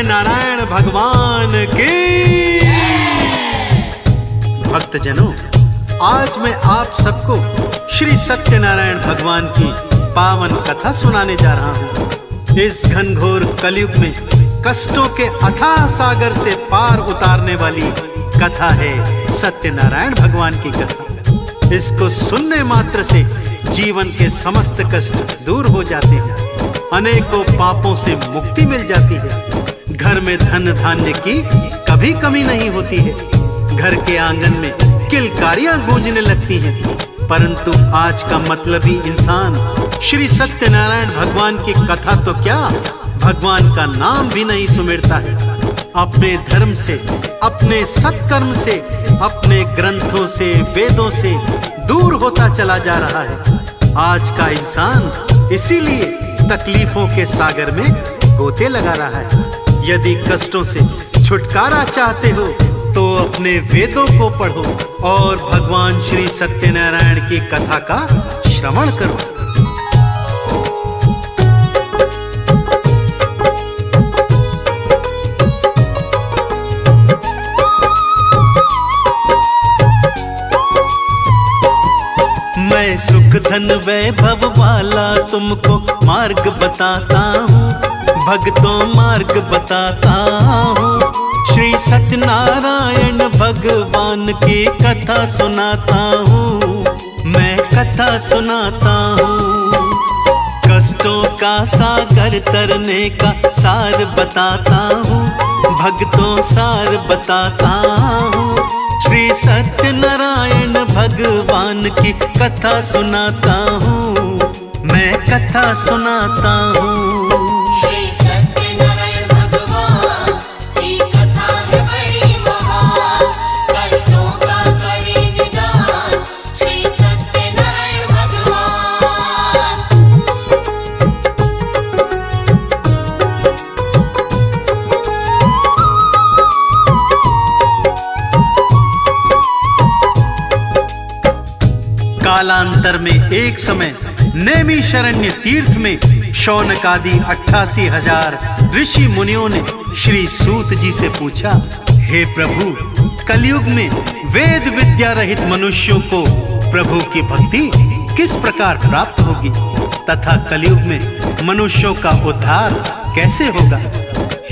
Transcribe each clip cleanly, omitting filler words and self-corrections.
सत्यनारायण भगवान की। भक्तजनों, आज मैं आप सबको श्री सत्यनारायण भगवान की पावन कथा सुनाने जा रहा हूँ। इस घनघोर कलयुग में कष्टों के अथाह सागर से पार उतारने वाली कथा है सत्यनारायण भगवान की कथा। इसको सुनने मात्र से जीवन के समस्त कष्ट दूर हो जाते हैं, अनेकों पापों से मुक्ति मिल जाती है, घर में धन धान्य की कभी कमी नहीं होती है, घर के आंगन में किलकारियां गूंजने लगती हैं। परंतु आज का मतलबी इंसान श्री सत्यनारायण भगवान की कथा तो क्या, भगवान का नाम भी नहीं सुमिरता है। अपने धर्म से, अपने सत्कर्म से, अपने ग्रंथों से, वेदों से दूर होता चला जा रहा है। आज का इंसान इसीलिए तकलीफों के सागर में गोते लगा रहा है। यदि कष्टों से छुटकारा चाहते हो तो अपने वेदों को पढ़ो और भगवान श्री सत्यनारायण की कथा का श्रवण करो। मैं सुख धन वैभव वाला तुमको मार्ग बताता हूँ, भक्तों मार्ग बताता हूँ। श्री सत्यनारायण भगवान की कथा सुनाता हूँ, मैं कथा सुनाता हूँ। कष्टों का सागर तरने का सार बताता हूँ, भक्तों सार बताता हूँ। श्री सत्यनारायण भगवान की कथा सुनाता हूँ, मैं कथा सुनाता हूँ। श्री सत्यनारायण भगवान की कथा है बड़ी महान, कष्टों का करे निदान श्री सत्यनारायण भगवान। कालांतर में एक समय नैमिषारण्य तीर्थ में शौनक आदि 88,000 ऋषि मुनियों ने श्री सूत जी से पूछा, हे प्रभु, कलयुग में वेद विद्या रहित मनुष्यों को प्रभु की भक्ति किस प्रकार प्राप्त होगी तथा कलयुग में मनुष्यों का उद्धार कैसे होगा।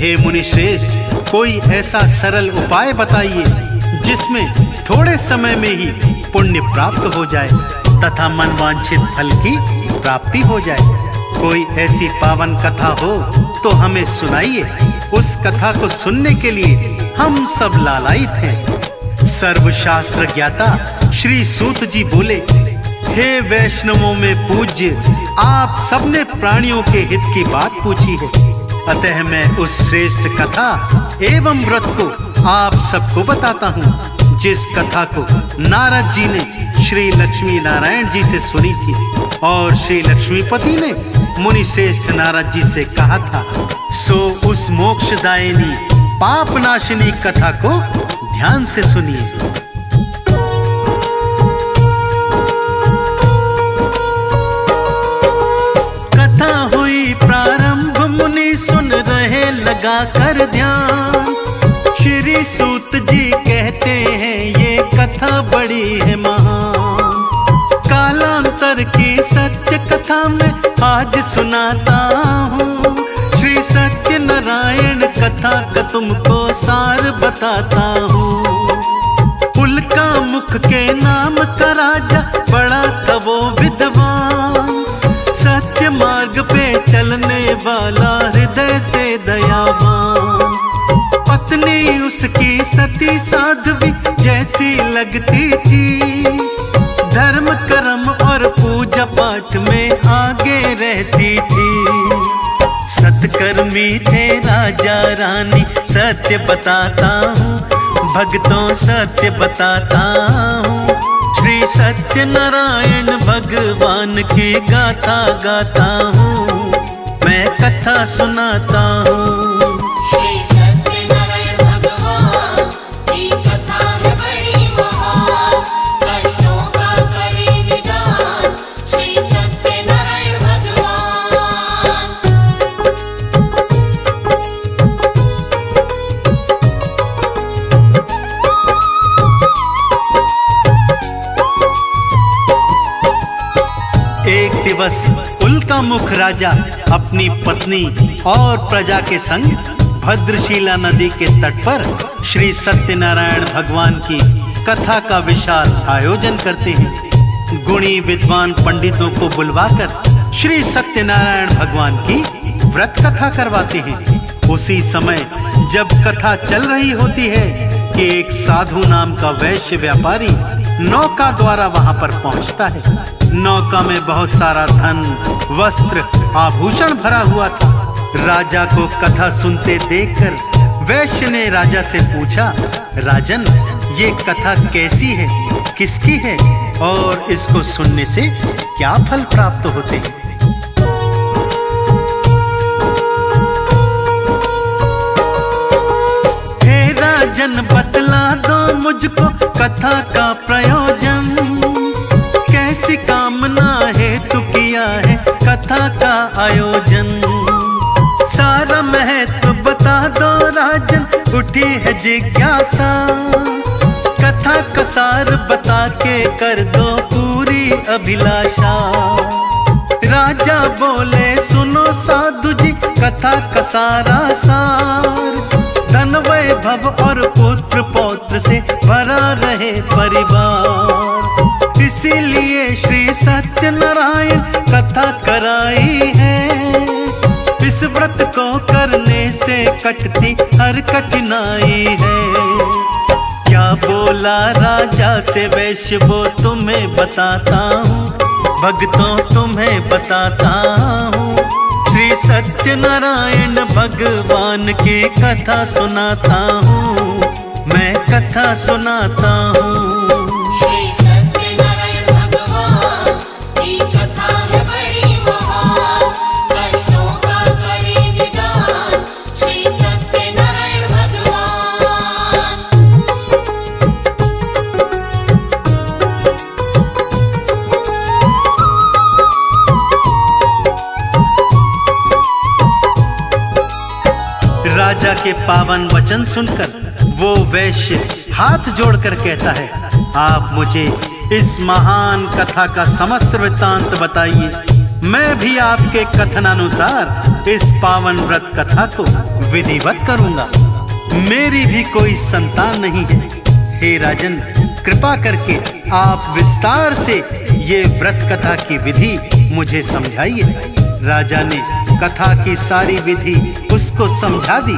हे मुनिश्रेष्ठ, कोई ऐसा सरल उपाय बताइए जिसमें थोड़े समय में ही पुण्य प्राप्त हो जाए तथा मनवांछित फल की प्राप्ति हो जाए। कोई ऐसी पावन कथा हो तो हमें सुनाइए। उस कथा को सुनने के लिए हम सब लालायित हैं। सर्वशास्त्र ज्ञाता श्री सूत जी बोले, हे वैष्णवों में पूज्य, आप सबने प्राणियों के हित की बात पूछी है, अतः मैं उस श्रेष्ठ कथा एवं व्रत को आप सबको बताता हूँ, जिस कथा को नारद जी ने श्री लक्ष्मी नारायण जी से सुनी थी और श्री लक्ष्मीपति ने मुनि श्रेष्ठ नारद जी से कहा था। सो उस मोक्षदायिनी पापनाशिनी कथा को ध्यान से सुनिए। कथा हुई प्रारंभ, मुनि सुन रहे लगा कर ध्यान। श्री सूत जी कहते हैं ये कथा बड़ी है महान। कालांतर की सत्य कथा में आज सुनाता हूँ, श्री सत्यनारायण कथा का तुमको सार बताता हूँ। उल्का मुख के नाम का राजा बड़ा था वो विद्वान, सत्य मार्ग पे चलने वाला हृदय से दयावान। पत्नी उसकी सती साध्वी जैसी लगती थी, धर्म कर्म और पूजा पाठ में आगे रहती थी। सत्कर्मी थे राजा रानी, सत्य बताता हूँ, भक्तों सत्य बताता हूँ। श्री सत्यनारायण भगवान की गाथा गाता हूँ, मैं कथा सुनाता हूँ। श्री सत्यनारायण भगवान की कथा है बड़ी महान, कष्टों का करे निदान श्री सत्यनारायण भगवान। दिवस उल्कामुख राजा अपनी पत्नी और प्रजा के संग भद्रशिला नदी के तट पर श्री सत्यनारायण भगवान की कथा का विशाल आयोजन करते हैं। गुणी विद्वान पंडितों को बुलवाकर श्री सत्यनारायण भगवान की व्रत कथा करवाते हैं। उसी समय जब कथा चल रही होती है कि एक साधु नाम का वैश्य व्यापारी नौका द्वारा वहां पर पहुंचता है। नौका में बहुत सारा धन, वस्त्र, आभूषण भरा हुआ था। राजा को कथा सुनते देखकर वैश्य ने राजा से पूछा, राजन, ये कथा कैसी है, किसकी है और इसको सुनने से क्या फल प्राप्त होते हैं? हे राजन, बतला दो मुझको कथा का प्रयोजन, कैसी कामना हेतु किया है कथा का आयोजन। सारा महत्व बता दो राजन, उठी है जिज्ञासा, कथा का सार बता के कर दो पूरी अभिलाषा। राजा बोले, सुनो साधु जी, कथा का सारा सार, धन वैभव और पुत्र पौत्र से भरा रहे परिवार। इसीलिए श्री सत्यनारायण कथा कराई है, इस व्रत को करने से कटती हर कठिनाई है। क्या बोला राजा से वैश्य वो तुम्हें बताता हूँ, भक्तों तुम्हें बताता हूँ। श्री सत्यनारायण भगवान की कथा सुनाता हूँ, मैं कथा सुनाता हूँ। श्री सत्यनारायण भगवान की कथा है बड़ी महान, कष्टों का करे निदान श्री सत्यनारायण भगवान। राजा के पावन वचन सुनकर वो वैश्य हाथ जोड़कर कहता है, आप मुझे इस महान कथा का समस्त वृत्तांत बताइए, मैं भी आपके कथनानुसार इस पावन व्रत कथा को विधिवत करूंगा। मेरी भी कोई संतान नहीं है। हे राजन, कृपा करके आप विस्तार से ये व्रत कथा की विधि मुझे समझाइए। राजा ने कथा की सारी विधि उसको समझा दी।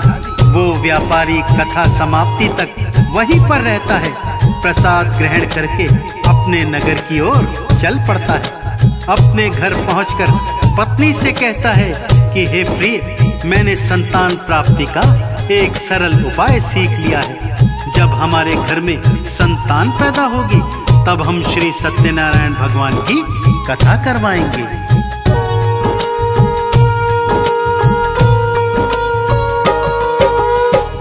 वो व्यापारी कथा समाप्ति तक वहीं पर रहता है। प्रसाद ग्रहण करके अपने नगर की ओर चल पड़ता है। अपने घर पहुंचकर पत्नी से कहता है कि हे प्रिय, मैंने संतान प्राप्ति का एक सरल उपाय सीख लिया है। जब हमारे घर में संतान पैदा होगी तब हम श्री सत्यनारायण भगवान की कथा करवाएंगे।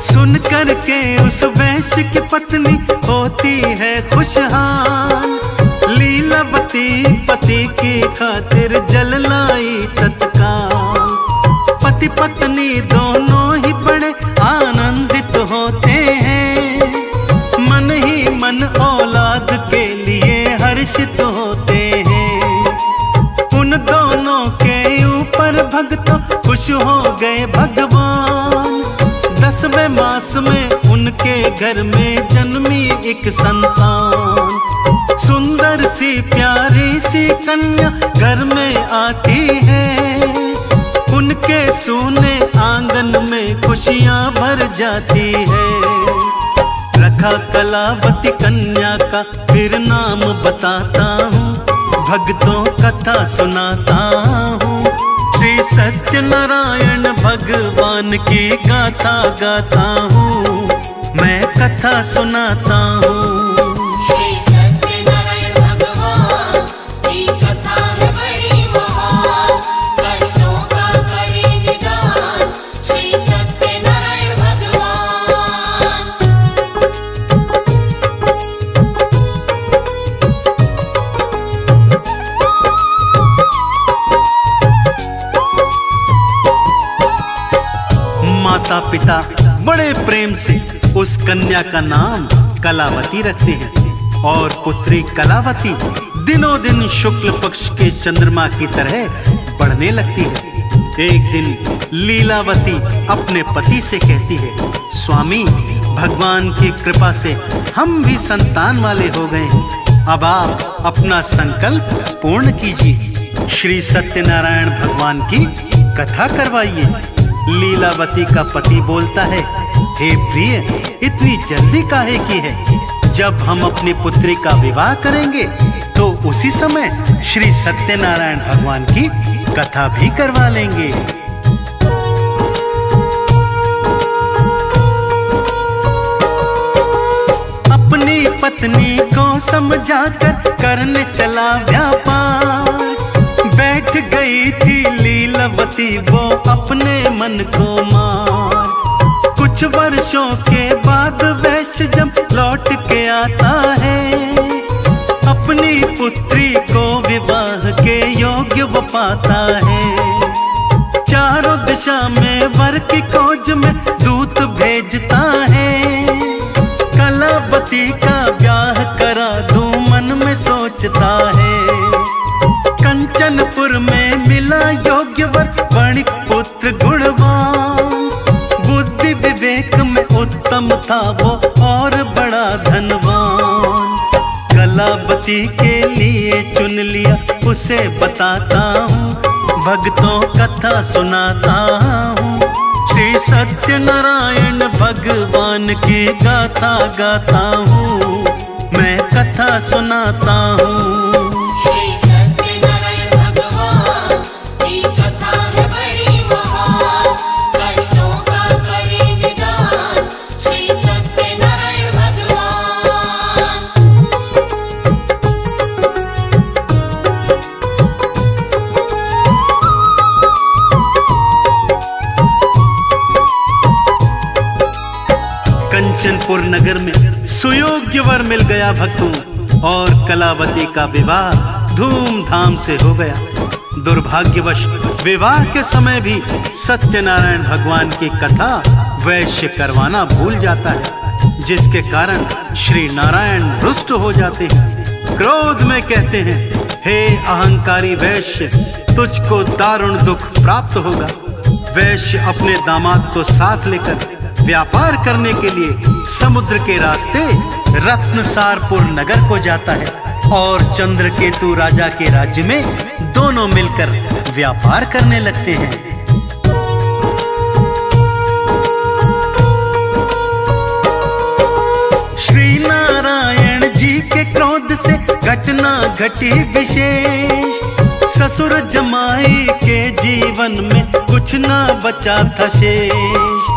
सुन करके उस वैश्य की पत्नी होती है खुशहाल, लीलावती पति की खातिर जल लाई तत्काल। पति पत्नी दोनों ही बड़े आनंदित होते हैं, मन ही मन औलाद के लिए हर्षित होते हैं। उन दोनों के ऊपर भक्तों खुश हो गए भगवान। 10वें मास में उनके घर में जन्मी एक संतान। सुंदर सी प्यारी सी कन्या घर में आती है, उनके सूने आंगन में खुशियां भर जाती है। रखा कलावती कन्या का फिर नाम बताता हूँ, भक्तों कथा सुनाता हूँ। श्री सत्यनारायण भगवान की गाथा गाता हूँ, मैं कथा सुनाता हूँ। श्री सत्यनारायण भगवान की कथा है बड़ी महान, कष्टों का करे निदान श्री सत्यनारायण भगवान। माता पिता बड़े प्रेम से उस कन्या का नाम कलावती रखते हैं और पुत्री कलावती दिनों दिन शुक्ल पक्ष के चंद्रमा की तरह बढ़ने लगती है। एक दिन लीलावती अपने पति से कहती है, स्वामी, भगवान की कृपा से हम भी संतान वाले हो गए हैं। अब आप अपना संकल्प पूर्ण कीजिए। श्री सत्यनारायण भगवान की कथा करवाइए। लीलावती का पति बोलता है, हे प्रिय, इतनी जल्दी काहे की है? जब हम अपनी पुत्री का विवाह करेंगे तो उसी समय श्री सत्यनारायण भगवान की कथा भी करवा लेंगे। अपनी पत्नी को समझाकर करने चला व्यापार। बैठ गई थी लीलावती वो अपने मन को मार। कुछ वर्षों के बाद वैश्य जब लौट के आता है, अपनी पुत्री को विवाह के योग्य वो पाता है। चारों दिशा में वर की खोज में दूत भेजता है। कलावती का ब्याह करा दूं मन में सोचता है। कंचनपुर में मिला योग्य वर, वणिक पुत्र गुणवान। बुद्धि विवेक में उत्तम था वो और बड़ा धनवान। कलावती के लिए चुन लिया उसे बताता हूँ, भक्तों कथा सुनाता हूँ। श्री सत्यनारायण भगवान की गाथा गाता हूँ, मैं कथा सुनाता हूँ। श्री सत्यनारायण भगवान की कथा है बड़ी महान। कष्टों का करे निदान श्री सत्यनारायण भगवान। कंचनपुर नगर में सुयोग्य वर मिल गया भक्तों, और कलावती का विवाह धूमधाम से हो गया। दुर्भाग्यवश विवाह के समय भी सत्यनारायण भगवान की कथा वैश्य करवाना भूल जाता है, जिसके कारण श्री नारायण रुष्ट हो जाते हैं। क्रोध में कहते हैं, हे अहंकारी वैश्य, तुझको दारुण दुख प्राप्त होगा। वैश्य अपने दामाद को साथ लेकर व्यापार करने के लिए समुद्र के रास्ते रत्नसारपुर नगर को जाता है, और चंद्रकेतु राजा के राज्य में दोनों मिलकर व्यापार करने लगते हैं। श्री नारायण जी के क्रोध से घटना घटी विशेष। ससुर जमाई के जीवन में कुछ ना बचा था शेष।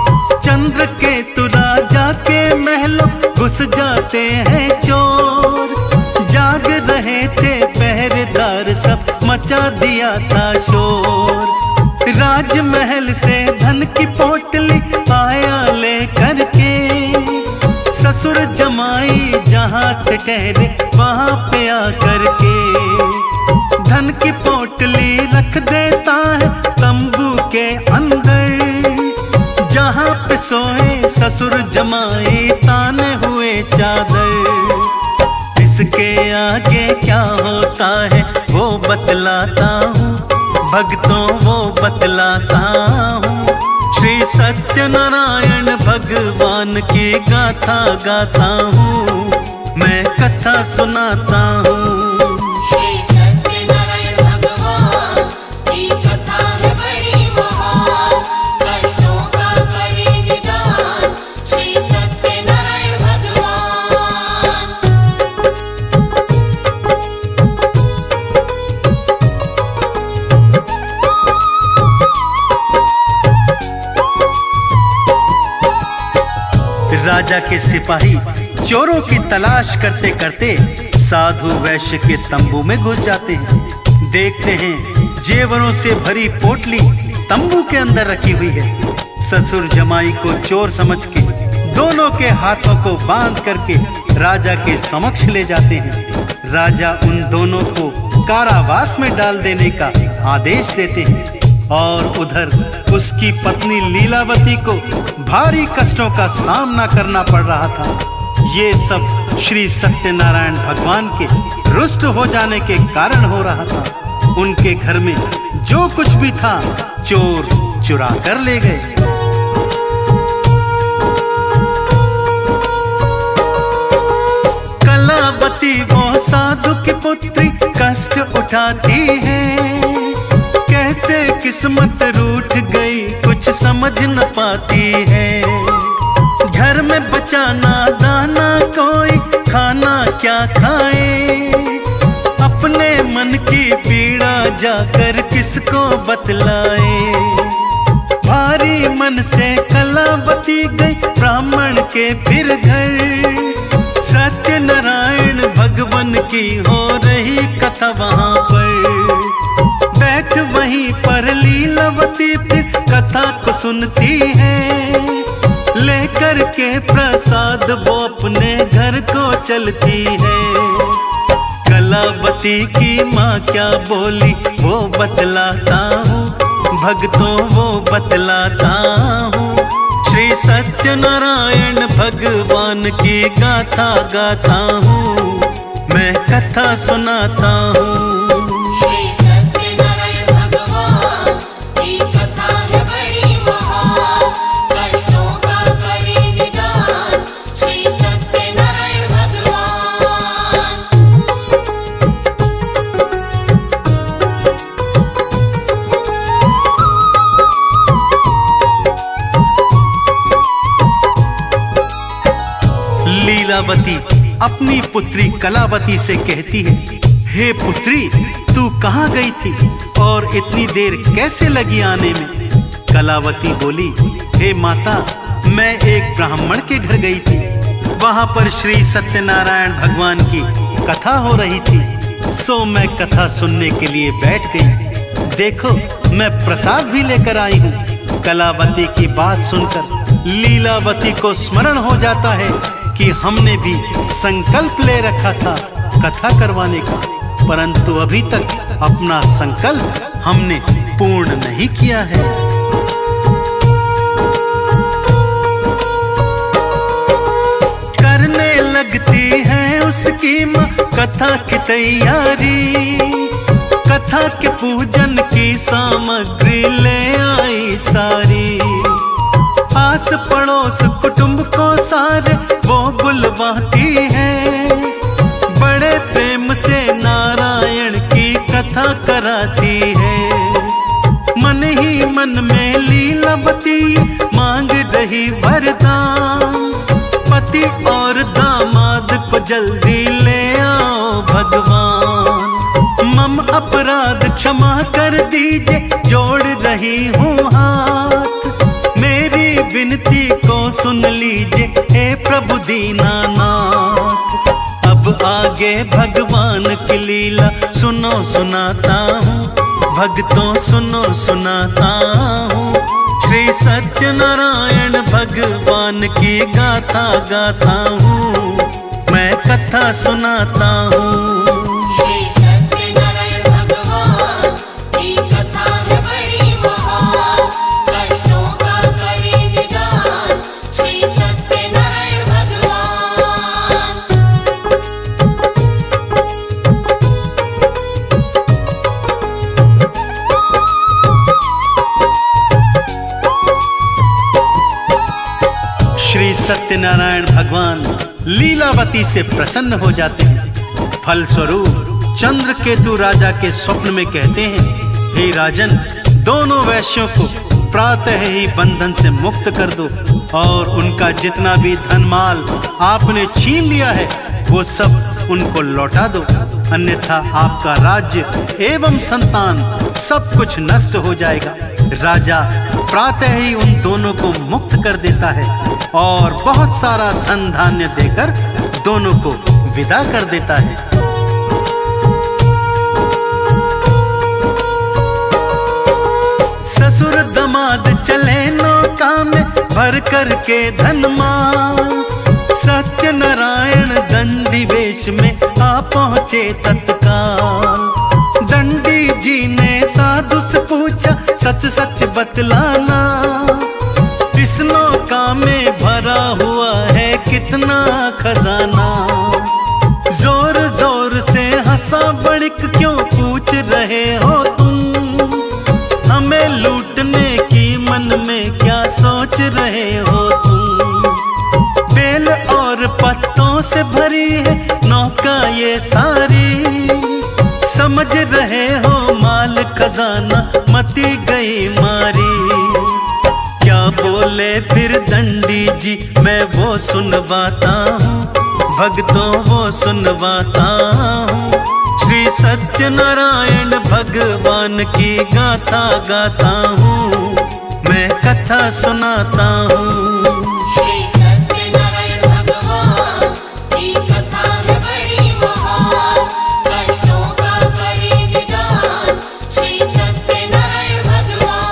चंद्रकेतु राजा के महलों घुस जाते हैं चोर। जाग रहे थे पहरेदार, सब मचा दिया था शोर। राजमहल से धन की पोटली आया ले करके, ससुर जमाई जहाँ थे ठहरे वहाँ पे आकर के। धन की पोटली रख देता है तंबू के अंदर, जहाँ पे सोए ससुर जमाई ताने हुए चादर। इसके आगे क्या होता है वो बतलाता हूँ, भक्तों वो बतलाता हूँ। श्री सत्यनारायण भगवान की गाथा गाता हूँ, मैं कथा सुनाता हूँ। श्री सत्यनारायण भगवान की कथा है बड़ी महान। कष्टों का करे निदान श्री सत्यनारायण भगवान। राजा के सिपाही चोरों की तलाश करते करते साधु वैश्य के तंबू में घुस जाते हैं। देखते हैं जेवरों से भरी पोटली तंबू के अंदर रखी हुई है। ससुर जमाई को चोर समझ के दोनों के हाथों को बांध करके राजा के समक्ष ले जाते हैं। राजा उन दोनों को कारावास में डाल देने का आदेश देते हैं, और उधर उसकी पत्नी लीलावती को भारी कष्टों का सामना करना पड़ रहा था। ये सब श्री सत्यनारायण भगवान के रुष्ट हो जाने के कारण हो रहा था। उनके घर में जो कुछ भी था चोर चुरा कर ले गए। कलावती वो साधु की पुत्री कष्ट उठाती है, कैसे किस्मत रूठ गई कुछ समझ न पाती है। घर में बचा ना दाना कोई खाना क्या खाए, अपने मन की पीड़ा जाकर किसको बतलाए। भारी मन से कलावती गई ब्राह्मण के फिर घर, सत्यनारायण भगवान की हो रही कथा वहां पर। बैठ वहीं पर लीलावती फिर कथा को सुनती है, लेकर के प्रसाद वो अपने घर को चलती है। कलावती की माँ क्या बोली वो बतलाता हूँ, भक्तों वो बतलाता हूँ। श्री सत्यनारायण भगवान की गाथा गाता हूँ, मैं कथा सुनाता हूँ। श्री सत्यनारायण भगवान की कथा है बड़ी महान, कष्टों का करे निदान श्री सत्यनारायण भगवान। लीलावती अपनी पुत्री कलावती से कहती है, हे पुत्री तू कहाँ गई थी और इतनी देर कैसे लगी आने में। कलावती बोली, हे माता मैं एक ब्राह्मण के घर गई थी, वहां पर श्री सत्यनारायण भगवान की कथा हो रही थी, सो मैं कथा सुनने के लिए बैठ गई। देखो मैं प्रसाद भी लेकर आई हूँ। कलावती की बात सुनकर लीलावती को स्मरण हो जाता है कि हमने भी संकल्प ले रखा था कथा करवाने का, परंतु अभी तक अपना संकल्प हमने पूर्ण नहीं किया है। करने लगती है उसकी माँ कथा की तैयारी, कथा के पूजन की सामग्री ले आई सारी। आस पड़ोस कुटुंब को सारे वो बुलवाती है, बड़े प्रेम से नारायण की कथा कराती है। मन ही मन में लीलावती मांग रही वरदान, पति और दामाद को जल्दी ले आओ भगवान। मम अपराध क्षमा कर दीजिए जोड़ रही हूँ हाथ, मेरी विनती को सुन लीजिए हे प्रभु दीनानाथ। अब आगे भगवान की लीला सुनो सुनाता हूँ, भक्तों सुनो सुनाता हूँ। श्री सत्यनारायण भगवान की गाथा गाता हूँ, मैं कथा सुनाता हूँ। श्री सत्यनारायण भगवान की कथा है बड़ी महान, कष्टों का करे निदान श्री सत्यनारायण भगवान। श्री सत्यनारायण भगवान लीलावती से प्रसन्न हो जाते हैं। फलस्वरूप चंद्रकेतु राजा के स्वप्न में कहते हैं, हे राजन दोनों वैश्यों को प्रातः ही बंधन से मुक्त कर दो और उनका जितना भी धन माल आपने छीन लिया है वो सब उनको लौटा दो, अन्यथा आपका राज्य एवं संतान सब कुछ नष्ट हो जाएगा। राजा प्रातः ही उन दोनों को मुक्त कर देता है और बहुत सारा धन धान्य देकर दोनों को विदा कर देता है। ससुर दमाद चले नौका में भर करके धन माल, सत्यनारायण दंडी वेश में आ पहुँचे तत्काल। दंडी जी ने साधु से पूछा सच सच बतलाना, इस नौका में भरा हुआ है कितना पत्तों से भरी है नौका ये सारी। समझ रहे हो माल खजाना मती गई मारी। क्या बोले फिर दंडी जी मैं वो सुनवाता हूँ, भक्तों वो सुनवाता हूँ। श्री सत्यनारायण भगवान की गाथा गाता हूँ, मैं कथा सुनाता हूँ। श्री सत्यनारायण भगवान की कथा है बड़ी महान, कष्टों का करे निदान श्री सत्यनारायण भगवान।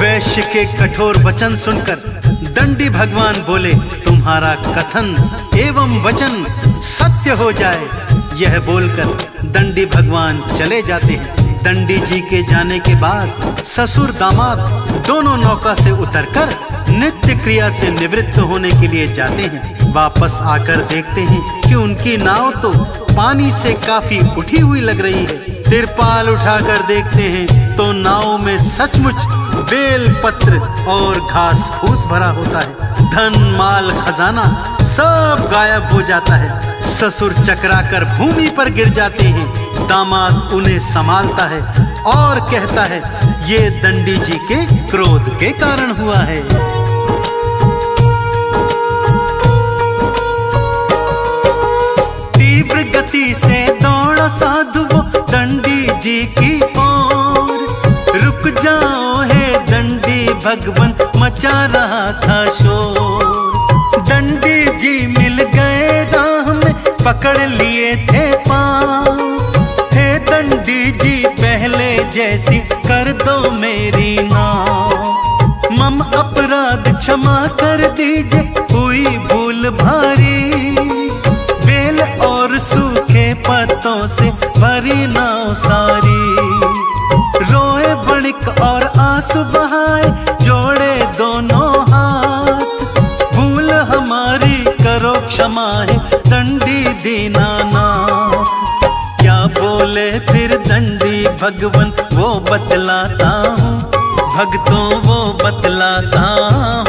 वैश्य के कठोर वचन सुनकर दंडी भगवान बोले, तुम्हारा कथन एवं वचन सत्य हो जाए। यह बोलकर दंडी भगवान चले जाते हैं। दंडी जी के जाने के बाद ससुर दामाद दोनों नौका से उतरकर नित्य क्रिया से निवृत्त होने के लिए जाते हैं। वापस आकर देखते हैं कि उनकी नाव तो पानी से काफी उठी हुई लग रही है। तिरपाल उठाकर देखते हैं तो नाव में सचमुच बेल पत्र और घास फूस भरा होता है। धन माल खजाना सब गायब हो जाता है। ससुर चकराकर भूमि पर गिर जाते हैं। दामाद उन्हें संभालता है और कहता है, ये दंडी जी के क्रोध के कारण हुआ है। तीव्र गति से दौड़ा साधु वो दंडी जी की ओर। रुक जाओ हे दंडी भगवान, मचा रहा था शोर। दंडी जी मिल गए राह में, पकड़ लिए थे पाँव। हे दंडी जी पहले जैसी कर दो मेरी नाव। मम अपराध क्षमा कर दीजिए, हुई भूल भारी। बेल और सूखे पत्तों से भरी नाव सारी। रोए वणिक और आंसू बहाए, जोड़े दोनों हाथ। भूल हमारी करो क्षमा है दंडी दीनानाथ। क्या बोले फिर दंडी भगवान वो बतलाता हूँ, भक्तों वो बतलाता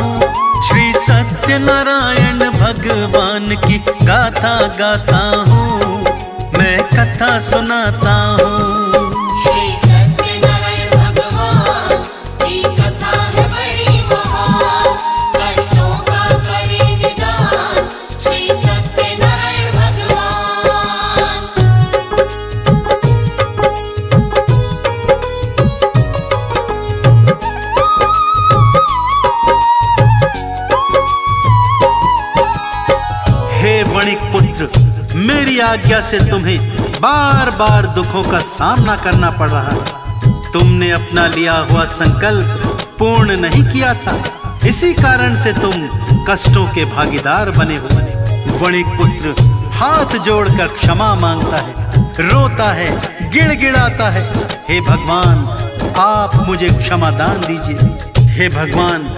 हूँ। श्री सत्यनारायण भगवान की गाथा गाता हूँ, मैं कथा सुनाता हूँ। श्री सत्यनारायण भगवान की कथा है बड़ी महान, कष्टों का करे निदान श्री सत्यनारायण भगवान। हे वणिक पुत्र, मेरी आज्ञा से तुम्हें बार बार दुखों का सामना करना पड़ रहा है। तुमने अपना लिया हुआ संकल्प पूर्ण नहीं किया था, इसी कारण से तुम कष्टों के भागीदार बने हो। वणिक पुत्र हाथ जोड़कर क्षमा मांगता है, रोता है, गिड़गिड़ाता है। हे भगवान, आप मुझे क्षमा दान दीजिए। हे भगवान,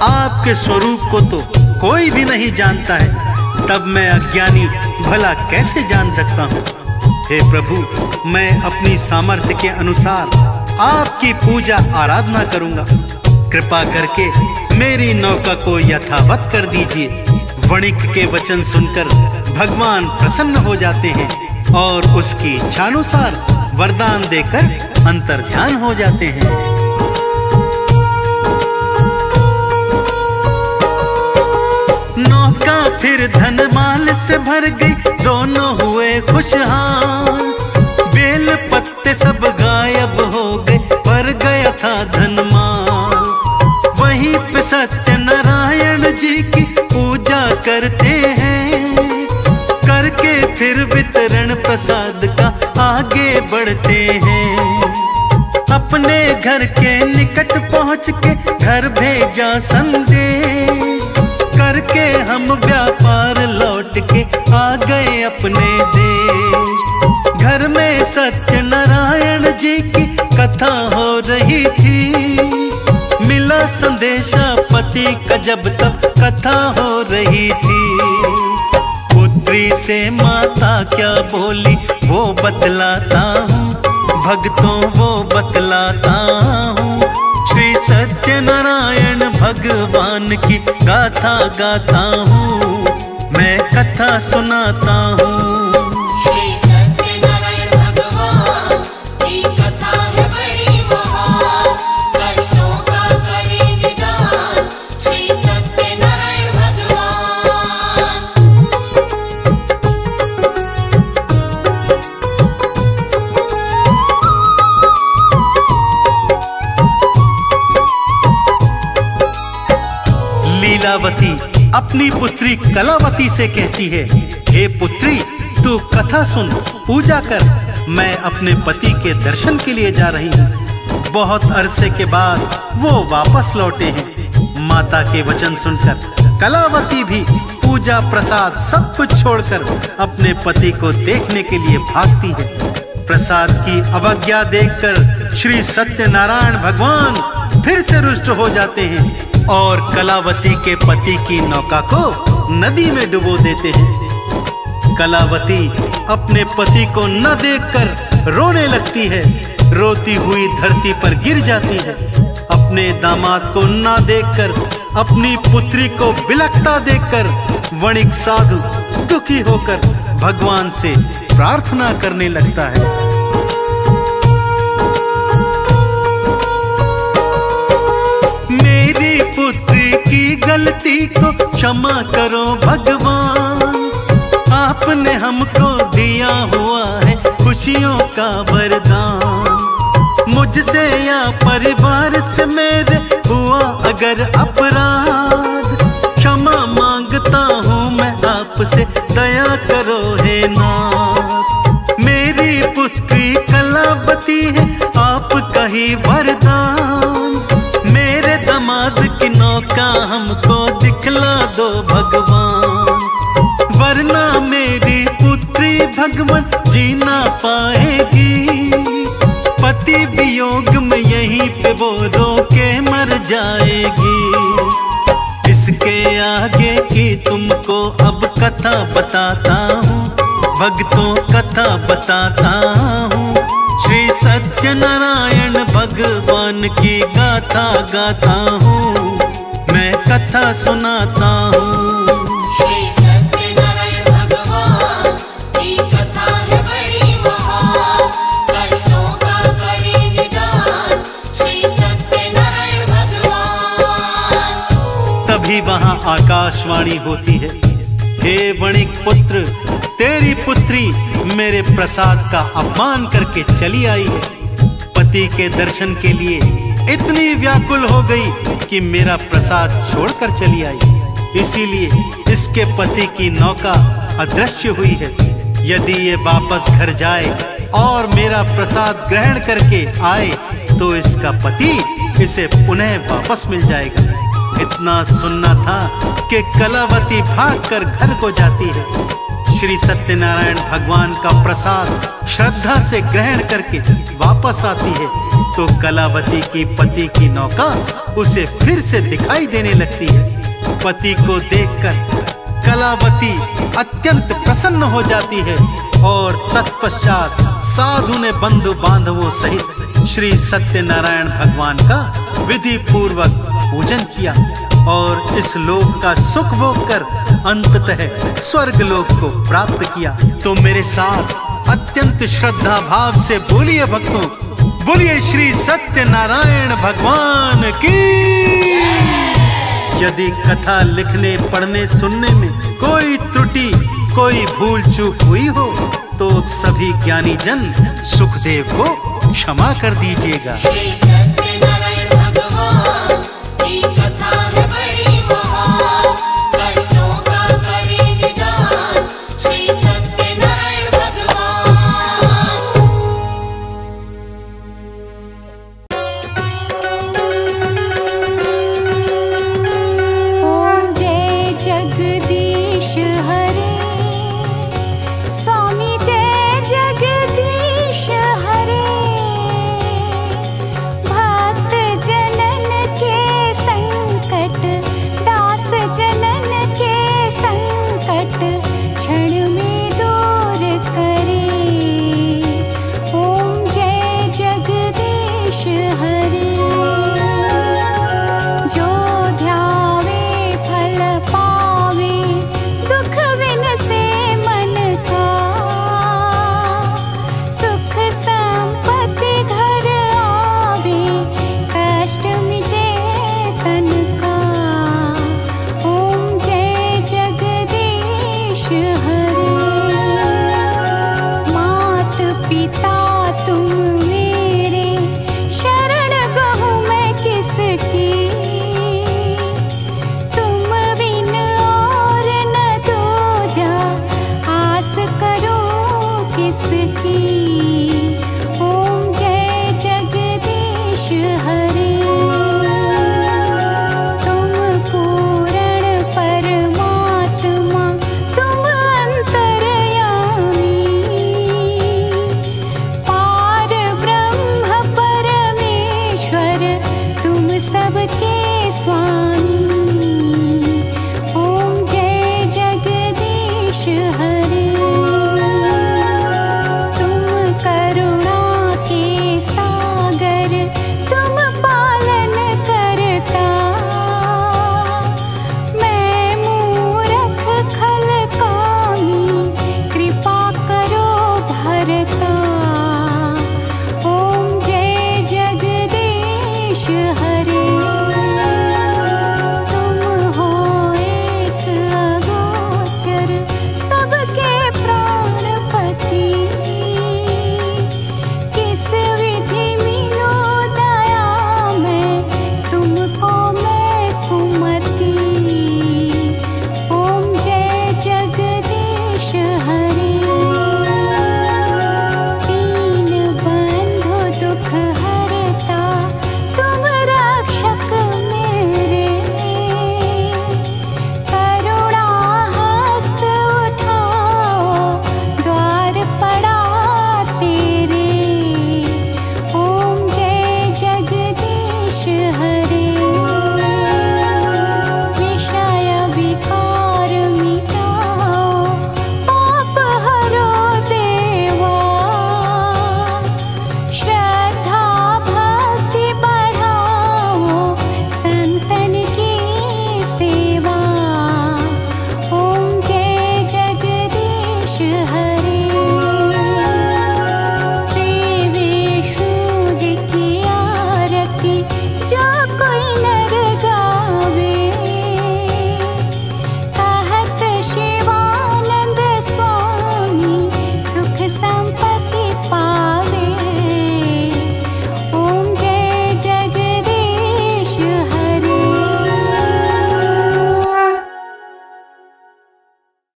आपके स्वरूप को तो कोई भी नहीं जानता है, तब मैं अज्ञानी भला कैसे जान सकता हूँ। हे प्रभु, मैं अपनी सामर्थ्य के अनुसार आपकी पूजा आराधना करूंगा। कृपा करके मेरी नौका को यथावत कर दीजिए। वणिक के वचन सुनकर भगवान प्रसन्न हो जाते हैं और उसकी इच्छानुसार वरदान देकर अंतर्ध्यान हो जाते हैं। नौका फिर धन माल से भर गई, दोनों हुए खुशहाल। बेल पत्ते सब गायब हो गए, पर गया था धन माल। वहीं पे सत्यनारायण जी की पूजा करते हैं, करके फिर वितरण प्रसाद का आगे बढ़ते हैं। अपने घर के निकट पहुँच के घर भेजा संदेश, करके हम व्यापार लौट के आ गए अपने देश। घर में सत्यनारायण जी की कथा हो रही थी, मिला संदेशा पति का जब तब कथा हो रही थी। पुत्री से माता क्या बोली वो बतलाता हूँ, भक्तों वो बतलाता हूँ। श्री सत्यनारायण भगवान की गाथा गाता हूँ, मैं कथा सुनाता हूँ। श्री सत्यनारायण भगवान की कथा है बड़ी महान, कष्टों का करे निदान श्री सत्यनारायण भगवान। लीलावती अपनी पुत्री कलावती से कहती है, हे पुत्री तू कथा सुन, पूजा कर, मैं अपने पति के दर्शन के लिए जा रही हूँ। बहुत अरसे के बाद वो वापस लौटे हैं। माता के वचन सुनकर कलावती भी पूजा प्रसाद सब कुछ छोड़कर अपने पति को देखने के लिए भागती है। प्रसाद की अवज्ञा देखकर श्री सत्यनारायण भगवान फिर से रुष्ट हो जाते हैं और कलावती के पति की नौका को नदी में डुबो देते हैं। कलावती अपने पति को न देखकर रोने लगती है, रोती हुई धरती पर गिर जाती है। अपने दामाद को न देखकर, अपनी पुत्री को बिलखता देखकर वणिक साधु दुखी होकर भगवान से प्रार्थना करने लगता है। मेरी पुत्री की गलती को क्षमा करो भगवान, आपने हमको दिया हुआ है खुशियों का वरदान। मुझसे या परिवार से मेरे हुआ अगर अपराध, क्षमा मांगता हूँ मैं आपसे, दया करो हे नाथ। मेरी पुत्री कलावती है आपका ही वरदान, मेरे दामाद की नौका हमको दिखला दो भगवान, वरना मेरी पुत्री भगवान जी ना पाएगी। पति वियोग में यहीं पे वो रो के मर जाएगी। इसके आगे की तुमको अब कथा बताता हूँ, भक्तों कथा बताता हूँ। श्री सत्यनारायण भगवान की गाथा गाता हूँ, मैं कथा सुनाता हूँ। श्री सत्यनारायण भगवान की कथा है बड़ी महान, कष्टों का करे निदान श्री सत्यनारायण भगवान। तभी वहां आकाशवाणी होती है, हे वणिक पुत्र, तेरी पुत्री मेरे प्रसाद का अपमान करके चली आई है। पति के दर्शन के लिए इतनी व्याकुल हो गई कि मेरा प्रसाद छोड़कर चली आई। इसीलिए इसके पति की नौका अदृश्य हुई है। यदि ये वापस घर जाए और मेरा प्रसाद ग्रहण करके आए तो इसका पति इसे पुनः वापस मिल जाएगा। इतना सुनना था कि कलावती भागकर घर को जाती है। श्री सत्यनारायण भगवान का प्रसाद श्रद्धा से ग्रहण करके वापस आती है तो कलावती की पति की नौका उसे फिर से दिखाई देने लगती है। पति को देखकर कलावती अत्यंत प्रसन्न हो जाती है और तत्पश्चात साधु ने बंधु बांधवों सहित श्री सत्यनारायण भगवान का विधि पूर्वक पूजन किया और इस लोक का सुख भोग कर अंततः स्वर्ग लोक को प्राप्त किया। तो मेरे साथ अत्यंत श्रद्धा भाव से बोलिए भक्तों, बोलिए श्री सत्यनारायण भगवान की। यदि कथा लिखने पढ़ने सुनने में कोई त्रुटि कोई भूल चूक हुई हो तो सभी ज्ञानी जन सुखदेव को क्षमा कर दीजिएगा।